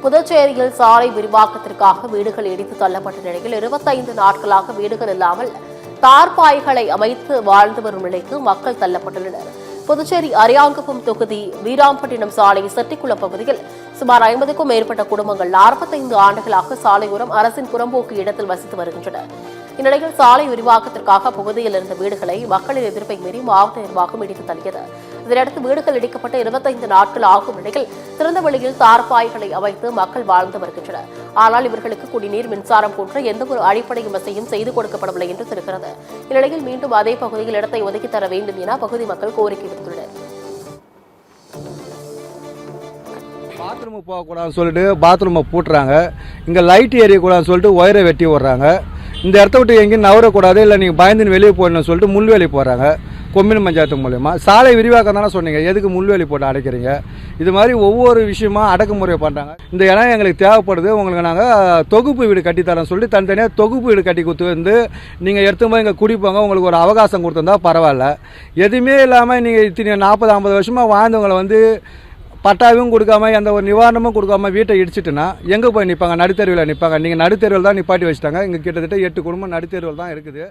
புதுச்சேரியில் சாலை விரிவாக்கத்திற்காக வீடுகள் இடித்து தள்ளப்பட்ட நிலையில் 25 நாட்களாக வீடுகள் இல்லாமல் தார்பாய்களை அமைத்து வாழ்ந்து வரும் நிலைக்கு மக்கள் தள்ளப்பட்டுள்ளனர். புதுச்சேரி அரியாங்குப்பம் தொகுதி வீராம்பட்டினம் சாலை செட்டிக்குளம் பகுதியில் சுமார் 50க்கும் மேற்பட்ட குடும்பங்கள் 45 ஆண்டுகளாக சாலையோரம் அரசின் புறம்போக்கு இடத்தில் வசித்து வருகின்றன. இந்நிலையில் சாலை விரிவாக்கத்திற்காக அப்பகுதியில் இருந்த வீடுகளை மக்களின் எதிர்ப்பை மீறி மாவட்ட நிர்வாகம் இடித்து தள்ளியது. இதனையடுத்து வீடுகள் இடிக்கப்பட்ட 25 நாட்கள் ஆகும் நிலையில் திறந்த வெளியில் தார்பாய்களை அமைத்து மக்கள் வாழ்ந்து வருகின்றனர். ஆனால் இவர்களுக்கு குடிநீர், மின்சாரம் போன்ற எந்தவொரு அடிப்படை வசதியும் செய்து கொடுக்கப்படவில்லை என்று தெரிகிறது. இந்நிலையில் மீண்டும் அதே பகுதியில் இடத்தை ஒதுக்கி தர வேண்டும் என அப்பகுதி மக்கள் கோரிக்கை விடுத்துள்ளனர். பாத்ரூம் போகக்கூடாதுன்னு சொல்லிட்டு பாத்ரூமை பூட்டுறாங்க. இங்கே லைட் எரியக்கூடாதுன்னு சொல்லிட்டு ஒயரை வெட்டி விடுறாங்க. இந்த இடத்த விட்டு எங்கேயும் நவரக்கூடாது, இல்லை நீங்கள் பயந்துன்னு வெளியே போடணும்னு சொல்லிட்டு முள்வேலி போடுறாங்க. கொம்யூன் பஞ்சாயத்து மூலயமா சாலை விரிவாக்கம் தானே சொன்னீங்க, எதுக்கு முள்வேலி போட்டு அடைக்கிறீங்க? இது மாதிரி ஒவ்வொரு விஷயமா அடக்குமுறை பண்ணுறாங்க. இந்த இடம் எங்களுக்கு தேவைப்படுது, உங்களுக்கு நாங்கள் தொகுப்பு வீடு கட்டித்தரோம்னு சொல்லிட்டு தனித்தனியாக தொகுப்பு வீடு கட்டி கொடுத்து வந்து நீங்கள் எடுத்து போய் இங்கே குடிப்பாங்க, உங்களுக்கு ஒரு அவகாசம் கொடுத்துருந்தா பரவாயில்ல. எதுவுமே இல்லாமல் நீங்கள் இத்தனை 40-50 வருஷமாக வாழ்ந்தவங்களை வந்து பட்டாவும் கொடுக்காம எந்த ஒரு நிவாரணமும் கொடுக்காம வீட்டை இடிச்சிட்டுனா எங்கே போய் நிற்பாங்க? நடுத்தெருவில் நிற்பாங்க. நீங்கள் நடுத்தெருவில் தான் நிப்பாட்டி வச்சுட்டாங்க. இங்கே கிட்டத்தட்ட 8 குடும்பம் நடுத்தெருவில் தான் இருக்குது.